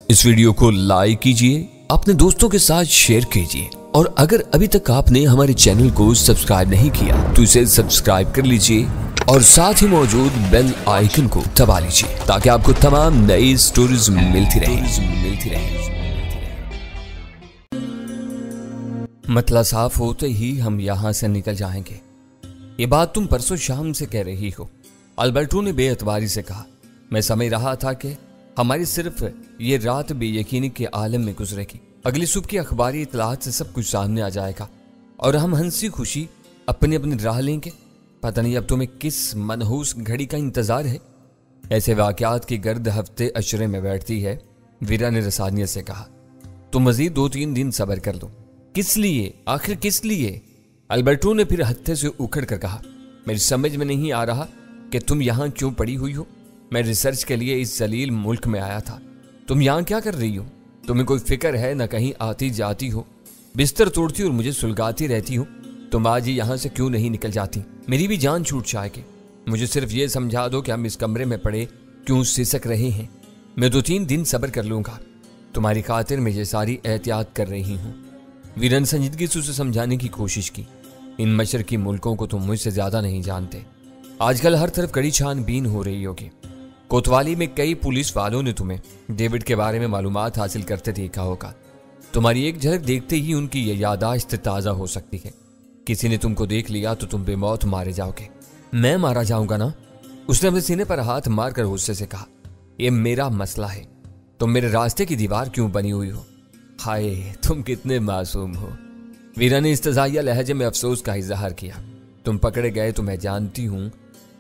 इस वीडियो को लाइक कीजिए, अपने दोस्तों के साथ शेयर कीजिए और अगर अभी तक आपने हमारे चैनल को सब्सक्राइब नहीं किया तो इसे सब्सक्राइब कर लीजिए और साथ ही मौजूद बेल आइकन को दबा लीजिए ताकि आपको तमाम नई स्टोरीज मिलती रहे। मतला साफ होते ही हम यहाँ से निकल जाएंगे। ये बात तुम परसों शाम से कह रही हो, अल्बर्टो ने बेअतबारी से कहा। मैं समझ रहा था कि हमारी सिर्फ ये रात बेयकीनी के आलम में गुजरेगी। अगली सुबह की अखबारी इतलात से सब कुछ सामने आ जाएगा और हम हंसी खुशी अपनी अपनी राह लेंगे। पता नहीं अब तुम्हें किस मनहूस घड़ी का इंतजार है। ऐसे वाकयात की गर्द हफ्ते अशरे में बैठती है, वीरा ने रसानियत से कहा। तुम मजीद 2-3 दिन सब्र कर लो। किस लिए, आखिर किस लिए? अल्बर्टो ने फिर हत्थे से उखड़ कर कहा। मेरी समझ में नहीं आ रहा कि तुम यहाँ क्यों पड़ी हुई हो। मैं रिसर्च के लिए इस जलील मुल्क में आया था। तुम यहाँ क्या कर रही हो? तुम्हें कोई फिक्र है? न कहीं आती जाती हो, बिस्तर तोड़ती और मुझे सुलगाती रहती हो। तुम आज ही यहाँ से क्यों नहीं निकल जाती? मेरी भी जान छूट जाएगी। मुझे सिर्फ ये समझा दो कि हम इस कमरे में पड़े क्यों सिसक रहे हैं। मैं 2-3 दिन सब्र कर लूंगा। तुम्हारी खातिर मैं ये सारी एहतियात कर रही हूँ। वीरा ने संजीदगी से उसे समझाने की कोशिश की। इन मशरकी मुल्कों को तुम मुझसे ज्यादा नहीं जानते। आजकल हर तरफ कड़ी छानबीन हो रही होगी। कोतवाली में कई पुलिस वालों ने तुम्हें डेविड के बारे में मालूमात हासिल करते देखा होगा। तुम्हारी एक झलक देखते ही उनकी ये यादाश्त ताज़ा हो सकती है। किसी ने तुमको देख लिया तो तुम बेमौत मारे जाओगे। मैं मारा जाऊंगा ना? उसने अपने सीने पर हाथ मारकर गुस्से से कहा। यह मेरा मसला है, तुम मेरे रास्ते की दीवार क्यों बनी हुई हो? हाय, तुम कितने मासूम हो। वीरा ने इस्तज़ाइया लहजे में अफसोस का इजहार किया। तुम पकड़े गए तो मैं जानती हूं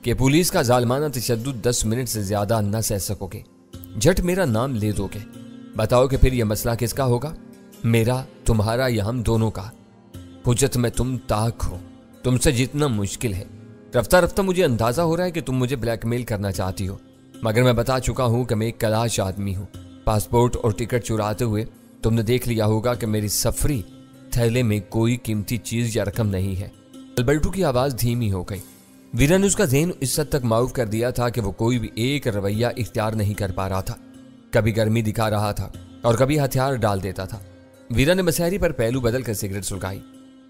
कि पुलिस का जालमाना तशद्दुद 10 मिनट से ज्यादा न सह सकोगे। झट मेरा नाम ले दोगे। बताओ कि फिर यह मसला किसका होगा? मेरा, तुम्हारा या हम दोनों का? हुज्जत में तुम ताक हो, तुमसे जीतना मुश्किल है। रफ्ता रफ्ता मुझे अंदाजा हो रहा है कि तुम मुझे ब्लैकमेल करना चाहती हो, मगर मैं बता चुका हूं कि मैं एक कलाश आदमी हूं। पासपोर्ट और टिकट चुराते हुए तुमने देख लिया होगा कि मेरी सफरी थैले में कोई कीमती चीज या रकम नहीं है। अल्बर्टो की आवाज धीमी हो गई। वीरा ने उसका ज़हन इस हद तक माऊफ कर दिया था कि वो कोई भी एक रवैया इख्तियार नहीं कर पा रहा था। कभी गर्मी दिखा रहा था और कभी हथियार डाल देता था। वीरा ने मसहरी पर पहलू बदल कर सिगरेट सुलगाई।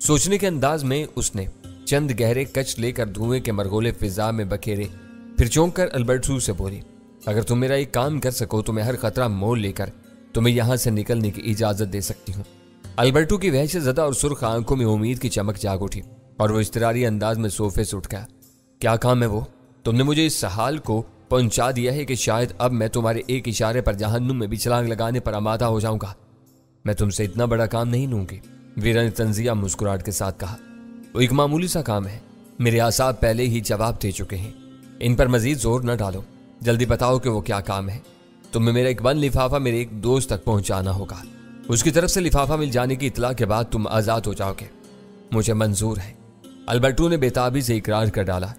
सोचने के अंदाज में उसने चंद गहरे कच लेकर धुएं के मरगोले फिजा में बखेरे, फिर चौंक कर अल्बर्टो से बोली, अगर तुम मेरा एक काम कर सको तो मैं हर खतरा मोल लेकर तुम्हें यहां से निकलने की इजाजत दे सकती हूँ। अल्बर्टो की वहशत ज़दा और सुर्ख आंखों में उम्मीद की चमक जाग उठी और वो इस्तरारी अंदाज में सोफे से उठ गया। क्या काम है वो? तुमने मुझे इस हाल को पहुंचा दिया है कि शायद अब मैं तुम्हारे एक इशारे पर जहन्नुम में भी छलांग लगाने पर आमादा हो जाऊंगा। मैं तुमसे इतना बड़ा काम नहीं लूंगी, वीरा ने तंजिया मुस्कुराहट के साथ कहा। वो एक मामूली सा काम है। मेरे आसाब पहले ही जवाब दे चुके हैं, इन पर मजीद जोर न डालो। जल्दी बताओ कि वो क्या काम है। तुम्हें मेरा एक बंद लिफाफा मेरे एक दोस्त तक पहुंचाना होगा। उसकी तरफ से लिफाफा मिल जाने की इतला के बाद तुम आजाद हो जाओगे। मुझे मंजूर है। अल्बर्टो ने बेताबी से इकरार कर डाला।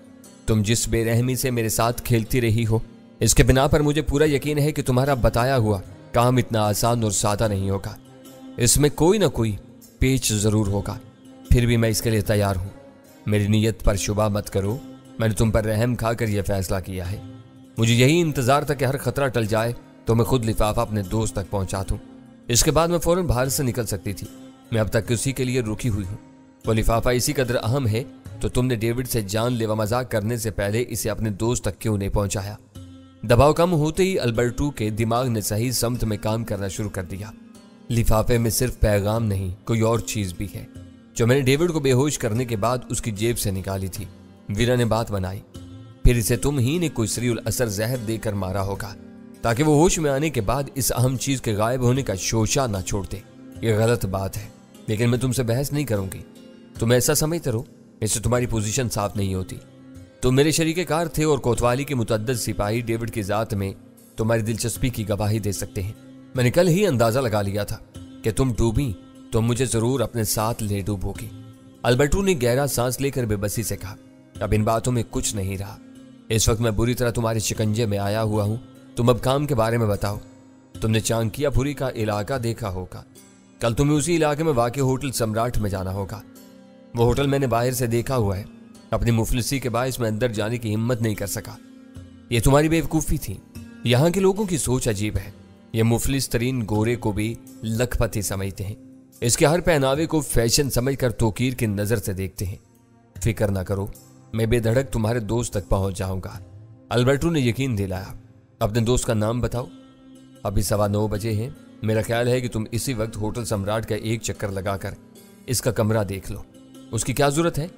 तुम जिस बेरहमी से मेरे साथ खेलती रही हो, इसके बिना पर मुझे पूरा यकीन है कि तुम्हारा बताया हुआ काम इतना आसान और सादा नहीं होगा। इसमें कोई ना कोई पेच जरूर होगा। फिर भी मैं इसके लिए तैयार हूं। मेरी नीयत पर शुबा मत करो। मैंने तुम पर रहम खाकर यह फैसला किया है। मुझे यही इंतजार था कि हर खतरा टल जाए तो मैं खुद लिफाफा अपने दोस्त तक पहुंचा दूं। इसके बाद मैं फौरन बाहर से निकल सकती थी। मैं अब तक उसी के लिए रुकी हुई हूँ। वो लिफाफा इसी कदर अहम है तो तुमने डेविड से जानलेवा मजाक करने से पहले इसे अपने दोस्त तक क्यों नहीं पहुंचाया? दबाव कम होते ही अल्बर्टो के दिमाग ने सही समत में काम करना शुरू कर दिया। लिफाफे में सिर्फ पैगाम नहीं, कोई और चीज भी है जो मैंने डेविड को बेहोश करने के बाद उसकी जेब से निकाली थी। वीरा ने बात बनाई। फिर इसे तुम ही ने कोई सरीउल असर जहर देकर मारा होगा ताकि वो होश में आने के बाद इस अहम चीज के गायब होने का शोशा ना छोड़ दे। ये गलत बात है, लेकिन मैं तुमसे बहस नहीं करूंगी। तुम ऐसा समझते रहो, इससे तुम्हारी पोजीशन साफ नहीं होती। तुम मेरे शरीके कार थे और कोतवाली के मुतअद्दिद सिपाही डेविड की जात में तुम्हारी दिलचस्पी की गवाही दे सकते हैं। मैंने कल ही अंदाजा लगा लिया था कि तुम डूबी तो मुझे जरूर अपने साथ ले डूबोगी। अल्बर्टो ने गहरा सांस लेकर बेबसी से कहा, अब इन बातों में कुछ नहीं रहा। इस वक्त मैं बुरी तरह तुम्हारे शिकंजे में आया हुआ हूं। तुम अब काम के बारे में बताओ। तुमने चांकियापुरी का इलाका देखा होगा। कल तुम्हें उसी इलाके में वाक़ई होटल सम्राट में जाना होगा। वो होटल मैंने बाहर से देखा हुआ है। अपनी मुफलिसी के बायस मैं अंदर जाने की हिम्मत नहीं कर सका। ये तुम्हारी बेवकूफ़ी थी। यहाँ के लोगों की सोच अजीब है। ये मुफलिस तरीन गोरे को भी लखपति समझते हैं। इसके हर पहनावे को फैशन समझकर तौकीर की नजर से देखते हैं। फिक्र ना करो, मैं बेधड़क तुम्हारे दोस्त तक पहुंच जाऊंगा, अल्बर्टो ने यकीन दिलाया। अपने दोस्त का नाम बताओ। अभी 9:15 बजे हैं। मेरा ख्याल है कि तुम इसी वक्त होटल सम्राट का एक चक्कर लगाकर इसका कमरा देख लो। उसकी क्या जरूरत है?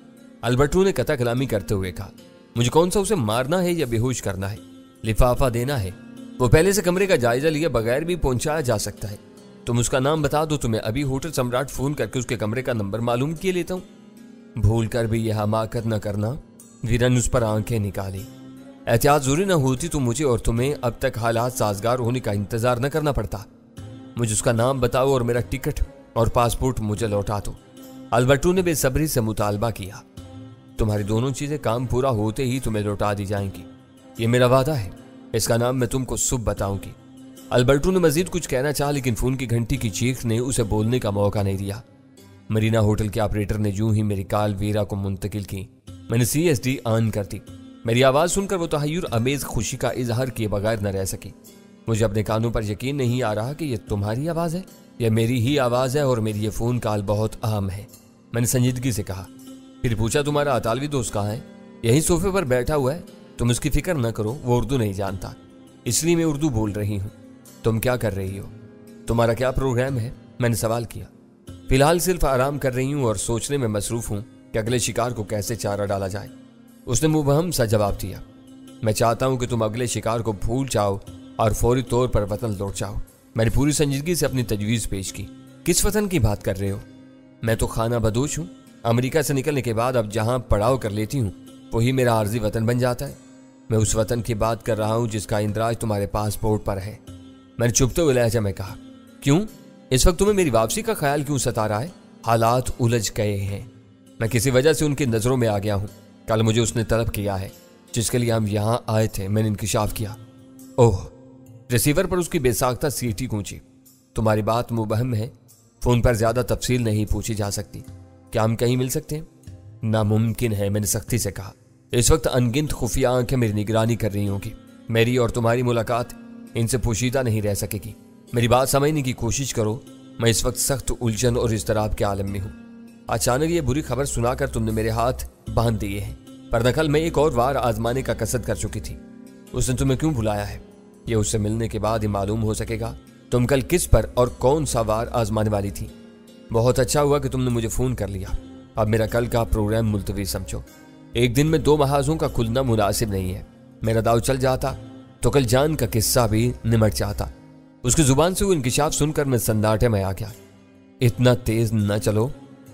अल्बर्टो ने कथा कलामी करते हुए कहा। मुझे कौन सा उसे मारना है या बेहोश करना है? लिफाफा देना है। वो पहले से कमरे का जायजा लिए बगैर भी पहुंचाया जा सकता है। तुम उसका नाम बता दो, तुम्हें अभी होटल सम्राट फोन करके उसके कमरे का नंबर मालूम किए लेता हूं। भूल कर भी यह हमाकत न करना। वीरा ने उस पर आंखें निकाली। एहतियात जरूरी न होती तो मुझे और तुम्हें अब तक हालात साजगार होने का इंतजार न करना पड़ता। मुझे उसका नाम बताओ और मेरा टिकट और पासपोर्ट मुझे लौटा दो। अल्बर्टो ने बेसब्री से मुतालबा किया। तुम्हारी दोनों चीजें काम पूरा होते ही तुम्हें लौटा दी जाएंगी, ये मेरा वादा है। इसका नाम मैं तुमको सुबह बताऊंगी। अल्बर्टो ने मजीद कुछ कहना चाहा, लेकिन फोन की घंटी की चीख ने उसे बोलने का मौका नहीं दिया। मरीना होटल के ऑपरेटर ने यूं ही मेरी कॉल वीरा को मुंतकिल की। मैंने CSD ऑन कर दी। मेरी आवाज सुनकर वो तहय्युर अमेज खुशी का इजहार किए बगैर न रह सकी। मुझे अपने कानों पर यकीन नहीं आ रहा कि यह तुम्हारी आवाज है। यह मेरी ही आवाज है और मेरी ये फोन कॉल बहुत अहम है, मैंने संजीदगी से कहा। फिर पूछा, तुम्हारा अतालवी दोस्त कहाँ है? यही सोफे पर बैठा हुआ है। तुम उसकी फिक्र न करो, वो उर्दू नहीं जानता, इसलिए मैं उर्दू बोल रही हूँ। तुम क्या कर रही हो? तुम्हारा क्या प्रोग्राम है? मैंने सवाल किया। फिलहाल सिर्फ आराम कर रही हूँ और सोचने में मसरूफ हूँ कि अगले शिकार को कैसे चारा डाला जाए। उसने मुबहम सा जवाब दिया। मैं चाहता हूँ कि तुम अगले शिकार को भूल जाओ और फौरी तौर पर वतन लौट जाओ। मैंने पूरी संजीदगी से अपनी तजवीज़ पेश की। किस वतन की बात कर रहे हो? मैं तो खाना बदोश हूँ। अमेरिका से निकलने के बाद अब जहाँ पड़ाव कर लेती हूँ वही मेरा आर्जी वतन बन जाता है। मैं उस वतन की बात कर रहा हूँ जिसका इंदराज तुम्हारे पासपोर्ट पर है। मैंने चुपते हुए लहजा में कहा। क्यों? इस वक्त तुम्हें मेरी वापसी का ख्याल क्यों सता रहा है? हालात उलझ गए हैं। मैं किसी वजह से उनकी नजरों में आ गया हूँ। कल मुझे उसने तलब किया है जिसके लिए हम यहाँ आए थे। मैंने इंकिशाफ किया। ओह! रिसीवर पर उसकी बेसाख्ता सीटी गूंजी। तुम्हारी बात मुबहम है। फोन पर ज्यादा तफसील नहीं पूछी जा सकती। क्या हम कहीं मिल सकते हैं? नामुमकिन है, मैंने सख्ती से कहा। इस वक्त अनगिनत खुफिया आंखें मेरी निगरानी कर रही होंगी। मेरी और तुम्हारी मुलाकात इनसे पोशीदा नहीं रह सकेगी। मेरी बात समझने की कोशिश करो। मैं इस वक्त सख्त उलझन और इज़्तिराब के आलम में हूँ। अचानक ये बुरी खबर सुनाकर तुमने मेरे हाथ बांध दिए हैं। पर दखल मैं एक और बार आजमाने का कसद कर चुकी थी। उसने तुम्हें क्यों बुलाया है ये उससे मिलने के बाद ही मालूम हो सकेगा। तुम कल किस पर और कौन सा वार आजमाने वाली थी। बहुत अच्छा हुआ कि तुमने मुझे फोन कर लिया। अब मेरा कल का प्रोग्राम मुलतवी समझो। एक दिन में 2 महाजों का खुलना मुनासिब नहीं है। मेरा दाव चल जाता तो कल जान का किस्सा भी निमट जाता। उसकी जुबान से वो इंकिशाफ सुनकर मैं सन्नाटे में आ गया। इतना तेज न चलो,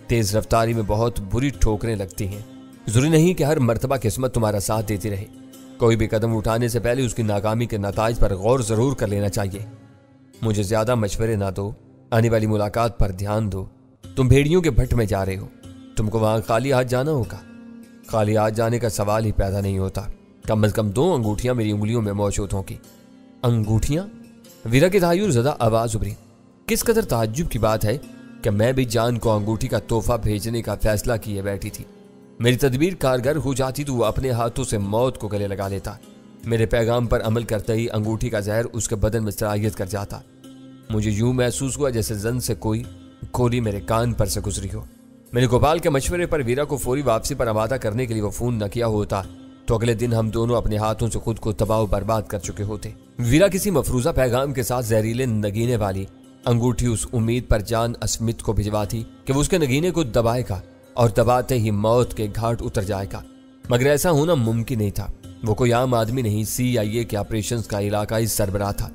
तेज रफ्तारी में बहुत बुरी ठोकरें लगती हैं। जरूरी नहीं कि हर मर्तबा किस्मत तुम्हारा साथ देती रहे। कोई भी कदम उठाने से पहले उसकी नाकामी के नताइज पर गौर जरूर कर लेना चाहिए। मुझे ज्यादा मशवरे ना दो, आने वाली मुलाकात पर ध्यान दो। तुम भेड़ियों के भट्ट में जा रहे हो। तुमको वहां खाली हाथ जाना होगा। खाली हाथ जाने का सवाल ही पैदा नहीं होता। कम से कम 2 अंगूठियां मेरी उंगलियों में मौजूद होंगी। अंगूठियां? वीरा की तहय्युर ज़दा आवाज उभरी। किस कदर ताज्जुब की बात है कि मैं भी जान को अंगूठी का तोहफा भेजने का फैसला किए बैठी थी। मेरी तदबीर कारगर हो जाती तो वो अपने हाथों से मौत को गले लगा लेता। मेरे पैगाम पर अमल करते ही अंगूठी का जहर उसके बदन में सरायत कर जाता। मुझे यूं महसूस हुआ जैसे जन से कोई गोली मेरे कान पर से गुजरी हो। मैंने गोपाल के मशवरे पर वीरा को फौरी वापसी पर आमादा करने के लिए वो फोन न किया होता तो अगले दिन हम दोनों अपने हाथों से खुद को तबाह बर्बाद कर चुके होते। वीरा किसी मफरूजा पैगाम के साथ जहरीले नगीने वाली अंगूठी उस उम्मीद पर जान अस्मित को भिजवाती कि वो उसके नगीने को दबाएगा और दबाते ही मौत के घाट उतर जाएगा। मगर ऐसा होना मुमकिन नहीं था। वो कोई आम आदमी नहीं, CIA के ऑपरेशंस का इलाकाई सरबराह था।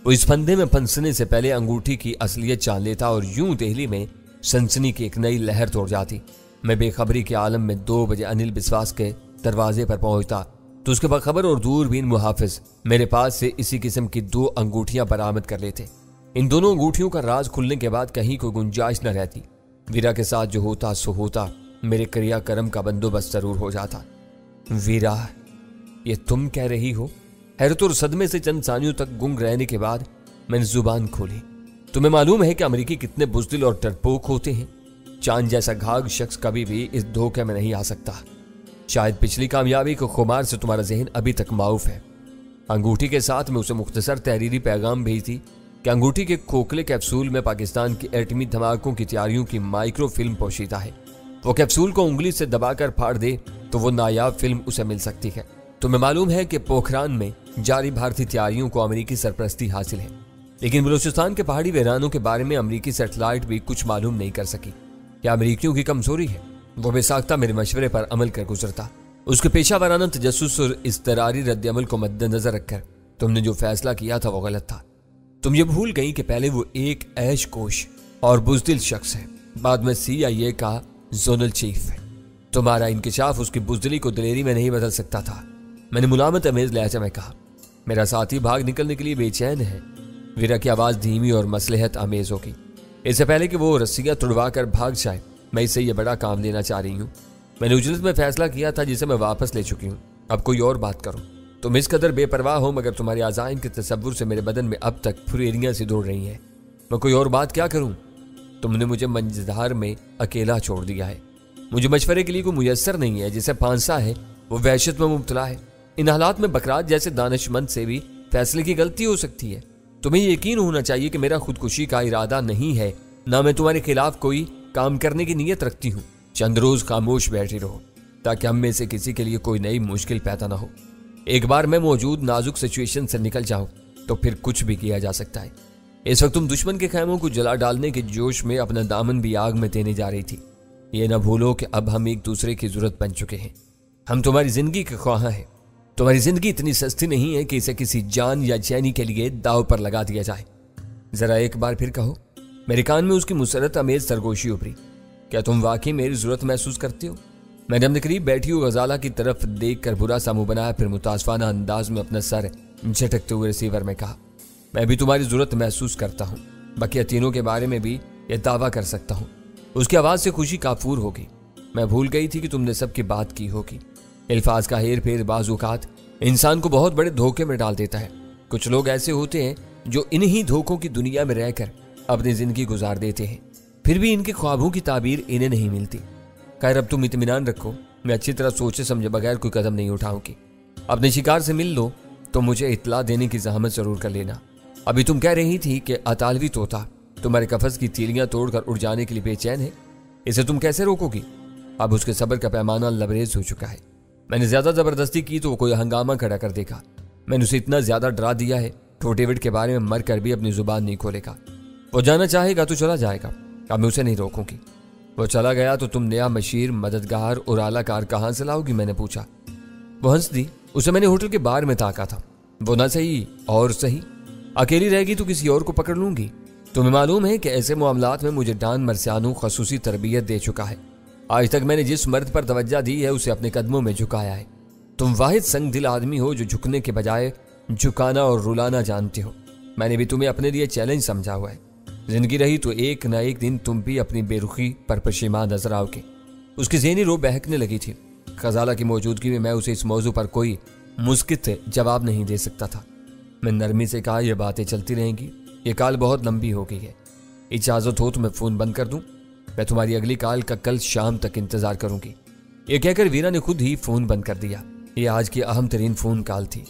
वो इस फंदे में फंसने से पहले अंगूठी की असलियत जान लेता और यूं दिल्ली में सनसनी की एक नई लहर तोड़ जाती। मैं बेखबरी के आलम में 2 बजे अनिल बिस्वास के दरवाजे पर पहुंचता तो उसके बाखबर और दूरबीन मुहाफिज मेरे पास से इसी किस्म की 2 अंगूठियां बरामद कर लेते। इन दोनों अंगूठियों का राज खुलने के बाद कहीं कोई गुंजाइश न रहती। वीरा के साथ जो होता सो होता, मेरे क्रियाकर्म का बंदोबस्त जरूर हो जाता। वीरा, ये तुम कह रही हो? हैरत और सदमे से चंद सानियों तक गुंग रहने के बाद मैंने जुबान खोली। तुम्हें मालूम है कि अमेरिकी कितने बुज़दिल और डरपोक होते हैं। चांद जैसा घाघ शख्स कभी भी इस धोखे में नहीं आ सकता। शायद पिछली कामयाबी को खुमार से तुम्हारा जहन अभी तक माऊफ है। अंगूठी के साथ में उसे मुख्तसर तहरीरी पैगाम भेजी کہ انگوٹھی کے کھوکھلے کیپسول میں پاکستان کی ایٹمی دھماکوں کی تیاریوں کی مائکرو فلم پوشیدہ ہے۔ وہ کیپسول کو انگلی سے دبا کر پھاڑ دے تو وہ نایاب فلم اسے مل سکتی ہے۔ تمہیں معلوم ہے کہ پوکھران میں جاری بھارتی تیاریوں کو امریکی سرپرستی حاصل ہے، لیکن بلوچستان کے پہاڑی ویرانوں کے بارے میں امریکی سیٹلائٹ بھی کچھ معلوم نہیں کر سکی۔ کیا امریکیوں کی کمزوری ہے؟ وہ بے ساختہ میرے مشورے پر عمل کر گزرتا۔ اس کے پیشہ ورانہ تجسس اور اضطراری رد عمل کو مد نظر رکھ کر تم نے جو فیصلہ کیا تھا وہ غلط تھا۔ تم یہ بھول گئی کہ پہلے وہ ایک عیش کوش اور بزدل شخص ہے، بعد میں CIA کا زونل چیف ہے۔ تمہارا انکشاف اس کی بزدلی کو دلیری میں نہیں بدل سکتا تھا، میں نے ملامت امیز لہجہ میں کہا۔ میرا ساتھی بھاگ نکلنے کے لیے بے چین ہے۔ ویرا کی آواز دھیمی اور مصلحت آمیز ہوگی۔ اس سے پہلے کہ وہ رسیاں تڑوا کر بھاگ جائے، میں اسے یہ بڑا کام دینا چاہ رہی ہوں۔ میں نے اجلت میں فیصلہ کیا تھا جسے میں واپس لے چکی ہوں، اب کوئی اور بات کروں۔ تم اس قدر بے پرواہ ہو مگر تمہاری عزائم کے تصور سے میرے بدن میں اب تک پھریریاں سی دوڑ رہی ہیں۔ میں کوئی اور بات کیا کروں؟ تم نے مجھے منجدھار میں اکیلا چھوڑ دیا ہے۔ مجھے مشورے کے لیے کوئی میسر نہیں ہے، جسے پھانسا ہے وہ وحشت میں مبتلا ہے۔ ان حالات میں بکرات جیسے دانش مند سے بھی فیصلے کی غلطی ہو سکتی ہے۔ تمہیں یقین ہونا چاہیے کہ میرا خودکشی کا ارادہ نہیں ہے، نہ میں تمہارے خلاف کوئی کام کرنے کی نیت رکھتی ہوں۔ چند روز خاموش بیٹھی رہو تاکہ ہم میں سے کسی کے لیے کوئی نئی مشکل پیدا نہ ہو۔ ایک بار میں موجود نازک سچویشن سے نکل جاؤں تو پھر کچھ بھی کیا جا سکتا ہے۔ اس وقت تم دشمن کے خیموں کو جلا ڈالنے کے جوش میں اپنا دامن بھی آگ میں دینے جا رہی تھی۔ یہ نہ بھولو کہ اب ہم ایک دوسرے کی ضرورت بن چکے ہیں۔ ہم تمہاری زندگی کے خواہاں ہیں۔ تمہاری زندگی اتنی سستی نہیں ہے کہ اسے کسی جان یا چینی کے لیے داؤ پر لگا دیا جائے۔ ذرا ایک بار پھر کہو۔ میرے کان میں اس کی مسرت امیز سرگوشی ابھری۔ کیا تم واقعی میری ضرورت محسوس کرتے ہو؟ میں نے اپنے قریب بیٹھی ہوئی غزالہ کی طرف دیکھ کر برا سا منہ بنایا، پھر متاسفانہ انداز میں اپنا سر جھٹکتے ہوئے ریسیور میں کہا، میں بھی تمہاری ضرورت محسوس کرتا ہوں، بقیہ تینوں کے بارے میں بھی یہ دعویٰ کر سکتا ہوں۔ اس کی آواز سے خوشی کافور ہوگی۔ میں بھول گئی تھی کہ تم نے سب کی بات کی ہوگی۔ الفاظ کا ہیر پھیر بعض اوقات انسان کو بہت بڑے دھوکے میں ڈال دیتا ہے۔ کچھ لوگ ایسے ہوتے ہیں جو انہی دھوکوں کی دنیا میں رہ کر اپنی زندگی گزار دیتے ہیں، پھر بھی ان کے خوابوں کی تعبیر انہیں نہیں ملتی۔ خیر اب تم اطمینان رکھو، میں اچھی طرح سوچے سمجھے بغیر کوئی قدم نہیں اٹھاؤں گی۔ اپنے شکار سے مل لو تو مجھے اطلاع دینے کی زحمت ضرور کر لینا۔ ابھی تم کہہ رہی تھی کہ اطالوی طوطا تمہارے قفس کی تیلیاں توڑ کر اڑ جانے کے لیے بے چین ہے، اسے تم کیسے روکو گی؟ اب اس کے صبر کا پیمانہ لبریز ہو چکا ہے۔ میں نے زیادہ زبردستی کی تو وہ کوئی ہنگامہ کھڑا کر دے گا۔ میں نے اسے اتنا زیادہ ڈرا دیا ہے، ٹھوٹے وٹ کے بارے میں مر کر بھی اپنی زبان نہیں کھولے گا۔ وہ جانا چاہے گا تو چلا جائے گا، اب میں اسے نہیں روکوں گی۔ وہ چلا گیا تو تم نیا مشیر، مددگار اور اعلیٰ کار کہاں سے لاؤ گی؟ میں نے پوچھا۔ وہ ہنس دی۔ اسے میں نے ہوٹل کے بار میں تاکا تھا۔ وہ نہ صحیح اور صحیح، اکیلی رہے گی تو کسی اور کو پکڑ لوں گی۔ تمہیں معلوم ہے کہ ایسے معاملات میں مجھے ڈان مرسیانو خصوصی تربیت دے چکا ہے۔ آج تک میں نے جس مرد پر توجہ دی ہے اسے اپنے قدموں میں جھکایا ہے۔ تم واحد سنگ دل آدمی ہو جو جھکنے کے بجائے جھکانا اور رلانا جانتے ہو۔ میں نے بھی تمہیں اپنے لیے چیلنج سمجھا ہوا ہے۔ زندگی رہی تو ایک نہ ایک دن تم بھی اپنی بے رخی پر پشیمان نظر آؤ گے۔ اس کی ذہنی رو بہکنے لگی تھی۔ غزالہ کی موجودگی میں اسے اس موضوع پر کوئی مسکت جواب نہیں دے سکتا تھا۔ میں نرمی سے کہا، یہ باتیں چلتی رہیں گی، یہ کال بہت لمبی ہو گئی ہے، اجازت ہو تو میں فون بند کر دوں؟ میں تمہاری اگلی کال کا کل شام تک انتظار کروں گی۔ یہ کہہ کر ویرا نے خود ہی فون بند کر دیا۔ یہ آج کی اہم ترین فون کال تھی۔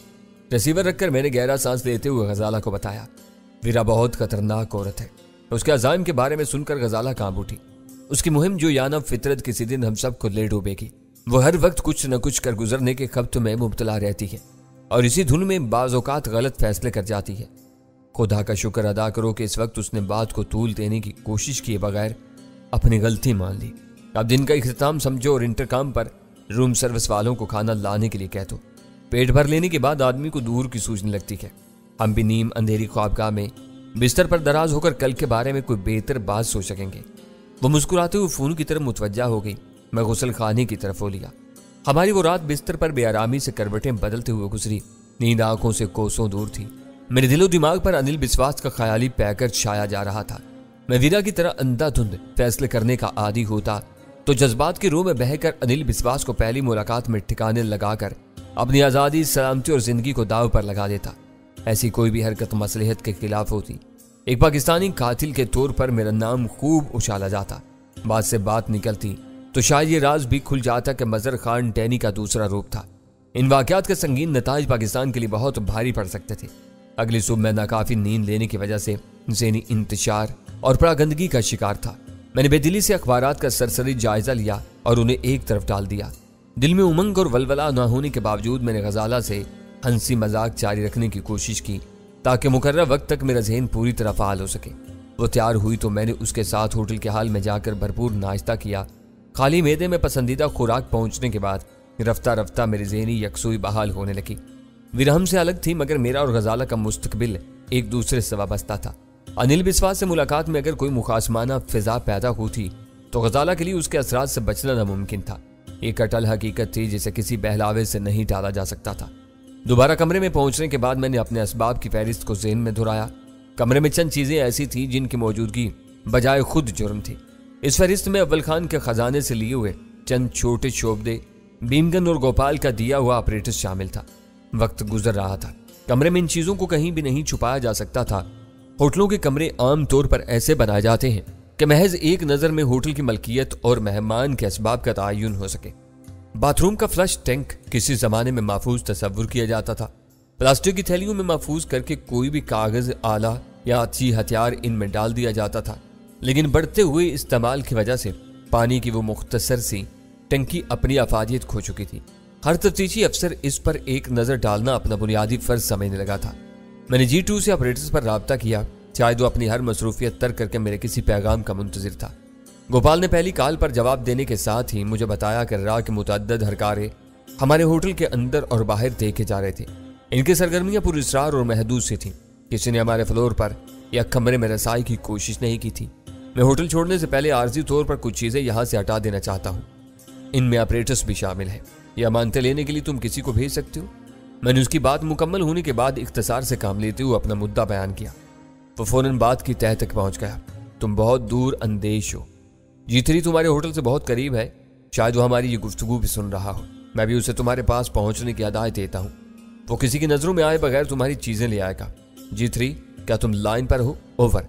ریسیور رکھ کر میں نے گہرا سانس لیتے ہوئے غزالہ کو بتایا، ویرا بہت خطرناک عورت ہے۔ اس کے عزائم کے بارے میں سن کر غزالہ کانپ اٹھی۔ اس کی مہم جو یانب فطرت کسی دن ہم سب کو لے ڈوبے گی۔ وہ ہر وقت کچھ نہ کچھ کر گزرنے کے خبت میں مبتلا رہتی ہے اور اسی دھن میں بعض اوقات غلط فیصلے کر جاتی ہے۔ خدا کا شکر ادا کرو کہ اس وقت اس نے بات کو طول دینے کی کوشش کیے بغیر اپنی غلطی مان لی۔ اب دن کا اختتام سمجھو اور انٹرکام پر روم سروس والوں کو کھانا لانے کے لیے کہہ دو۔ پیٹ بھر لینے کے بعد آدمی کو دور کی سوچنے لگتی ہے۔ ہم بھی نیم اندھیری خوابگاہ میں بستر پر دراز ہو کر کل کے بارے میں کوئی بہتر بات سوچ سکیں گے۔ وہ مسکراتے ہوئے فون کی طرف متوجہ ہو گئی۔ میں غسل خانے کی طرف ہو لیا۔ ہماری وہ رات بستر پر بے آرامی سے کروٹیں بدلتے ہوئے گزری۔ نیند آنکھوں سے کوسوں دور تھی۔ میرے دل و دماغ پر انل بسواس کا خیالی پیکر چھایا جا رہا تھا۔ میں ویرا کی طرح اندھا دھند فیصلے کرنے کا عادی ہوتا تو جذبات کے روح میں بہہ کر انل بسواس کو پہلی ملاقات میں ٹھکانے لگا کر اپنی آزادی، سلامتی اور زندگی کو داؤ پر لگا دیتا۔ ایسی کوئی بھی حرکت مصلحت کے خلاف ہوتی۔ ایک پاکستانی قاتل کے طور پر میرا نام خوب اچھالا جاتا۔ بات سے بات نکلتی تو شاید یہ راز بھی کھل جاتا کہ مظہر خان ڈینی کا دوسرا روپ تھا۔ ان واقعات کے سنگین نتائج پاکستان کے لیے بہت بھاری پڑ سکتے تھے۔ अगली सुबह मैं नाकाफी नींद लेने की वजह से ज़हनी इंतशार और परागंदगी का शिकार था। मैंने बेदिली से अखबारात का सरसरी जायजा लिया और उन्हें एक तरफ डाल दिया। दिल में उमंग और वलवला न होने के बावजूद मैंने गजाला से हंसी मजाक जारी रखने की कोशिश की ताकि मुकर्रर वक्त तक मेरा जहन पूरी तरह फाल हो सके। वो तैयार हुई तो मैंने उसके साथ होटल के हाल में जाकर भरपूर नाश्ता किया। खाली मैदे में पसंदीदा खुराक पहुंचने के बाद रफ्ता रफ्ता मेरी ज़हनी यकसुई बहाल होने लगी। विरहम से अलग थी, मगर मेरा और गजाला का मुस्तकबिल एक दूसरे से वाबस्ता था। अनिल बिस्वा से मुलाकात में अगर कोई मुखासमाना फिजा पैदा होती तो गजाला के लिए उसके असरात से बचना नामुमकिन था। एक अटल हकीकत थी जिसे किसी बहलावे से नहीं टाला जा सकता था। दोबारा कमरे में पहुंचने के बाद मैंने अपने असबाब की फहरिस्त को ज़हन में दोहराया। कमरे में चंद चीजें ऐसी थी जिनकी मौजूदगी बजाय खुद जुर्म थी। इस फहरिस्त में अव्वल खान के खजाने से लिए हुए चंद छोटे शोबदे, भीमगन और गोपाल का दिया हुआ ऑपरेटस शामिल था। वक्त गुजर रहा था, कमरे में इन चीजों को कहीं भी नहीं छुपाया जा सकता था। होटलों के कमरे आम तौर पर ऐसे बनाए जाते हैं कि महज एक नजर में होटल की मलकियत और मेहमान के असबाब का तयन हो सके। बाथरूम का फ्लश टैंक किसी जमाने में महफूज तस्वुर किया जाता था। प्लास्टिक की थैलियों में महफूज करके कोई भी कागज, आला या अच्छी हथियार इनमें डाल दिया जाता था। लेकिन बढ़ते हुए इस्तेमाल की वजह से पानी की वो मुख्तसर सी टंकी अपनी अफादियत खो चुकी थी। हर तफ्तीशी अफसर इस पर एक नजर डालना अपना बुनियादी फर्ज समझने लगा था। मैंने G2 से ऑपरेटर्स पर राब्ता किया। शायद वो अपनी हर मसरूफियत तर्क करके मेरे किसी पैगाम का मुंतजिर था। गोपाल ने पहली कॉल पर जवाब देने के साथ ही मुझे बताया कि राह के मुतअद्दिद हरकारे हमारे होटल के अंदर और बाहर देखे जा रहे थे। इनकी सरगर्मियां पुरअसरार और महदूद सी थी। किसी ने हमारे फ्लोर पर या कमरे में रसाई की कोशिश नहीं की थी। मैं होटल छोड़ने से पहले आर्जी तौर पर कुछ चीजें यहाँ से हटा देना चाहता हूँ। इनमें ऑपरेटर्स भी शामिल है। यह मानते लेने के लिए तुम किसी को भेज सकते हो। मैंने उसकी बात मुकम्मल होने के बाद इख्तिसार से काम लेते हुए अपना मुद्दा बयान किया। वो फौरन बात की तह तक पहुंच गया। तुम बहुत दूर अंदेश हो। G3 तुम्हारे होटल से बहुत करीब है। शायद वो हमारी ये गुफ्तगू भी सुन रहा हो। मैं भी उसे तुम्हारे पास पहुंचने की हिदायत देता हूँ। वो किसी की नजरों में आए बगैर तुम्हारी चीजें ले आएगा। G3, क्या तुम लाइन पर हो? ओवर।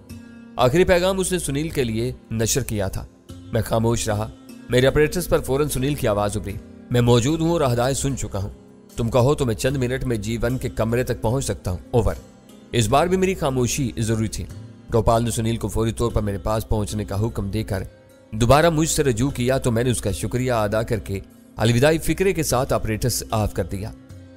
आखिरी पैगाम उसने सुनील के लिए नशर किया था। मैं खामोश रहा। मेरे ऑपरेटर्स पर फौरन सुनील की आवाज उभरी। मैं मौजूद हूँ और हदायत सुन चुका हूँ। तुम कहो तो मैं चंद मिनट में G1 के कमरे तक पहुंच सकता हूँ। ओवर। इस बार भी मेरी खामोशी जरूरी थी। गोपाल ने सुनील को फौरी तौर पर मेरे पास पहुंचने का हुक्म देकर दोबारा मुझसे रजू किया तो मैंने उसका शुक्रिया अदा करके अलविदाई फिक्रे के साथ ऑपरेटर्स ऑफ कर दिया।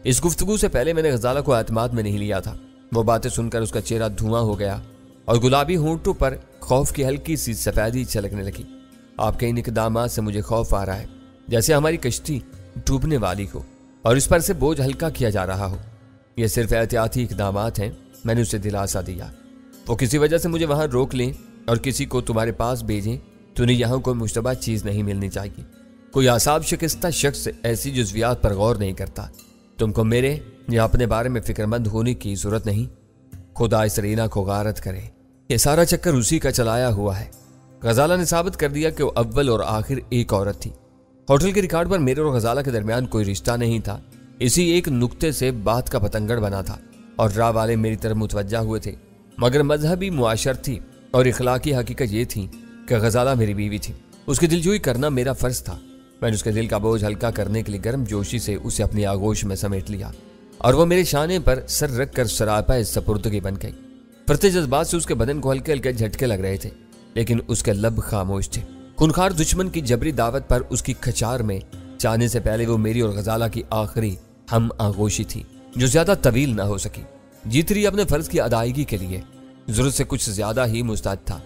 इस गुफ्तगू से पहले मैंने गजाला को एतमाद में नहीं लिया था। वो बातें सुनकर उसका चेहरा धुआं हो गया और गुलाबी होंठों पर खौफ की हल्की सी सफेदी छलकने लगी। आपके इन इक़दामात से मुझे खौफ आ रहा है, जैसे हमारी कश्ती डूबने वाली हो और इस पर से बोझ हल्का किया जा रहा हो। यह सिर्फ एहतियाती इक़दामात हैं, मैंने उसे दिलासा दिया। वो किसी वजह से मुझे वहां रोक लें और किसी को तुम्हारे पास भेजें तो उन्हें यहाँ कोई मुश्तबा चीज नहीं मिलनी चाहिए। कोई आसाब शिकस्ता शख्स ऐसी जुज़वियात पर गौर नहीं करता। तुमको मेरे या अपने बारे में फिक्रमंद होने की जरूरत नहीं। खुदा इस रीना को गारत करे। ये सारा चक्कर उसी का चलाया हुआ है। गजाला ने साबित कर दिया कि वो अव्वल और आखिर एक औरत थी। होटल के रिकॉर्ड पर मेरे और गजाला के दरमियान कोई रिश्ता नहीं था। इसी एक नुक्ते से बात का पतंगड़ बना था और राह वाले मेरी तरफ मुतवज्जा हुए थे। मगर मजहबी मुआशरती और इखलाकी हकीकत ये थी कि गजाला मेरी बीवी थी। उसकी दिलजोई करना मेरा फर्ज था। मैंने उसके दिल का बोझ हल्का करने के लिए गर्म जोशी से उसे अपनी आगोश में समेट लिया और वो मेरे शाने पर सर रख कर सरापा सपुर्दगी बन गई। फरते जज्बात से उसके बदन को हल्के हल्के झटके लग रहे थे, लेकिन उसके लब खामोश थे। खूनखार दुश्मन की जबरी दावत पर उसकी खचार में जाने से पहले वो मेरी और गजाला की आखिरी हम आगोशी थी, जो ज्यादा तवील ना हो सकी। G3 अपने फर्ज की अदायगी के लिए जरूरत से कुछ ज्यादा ही मुस्तैद था।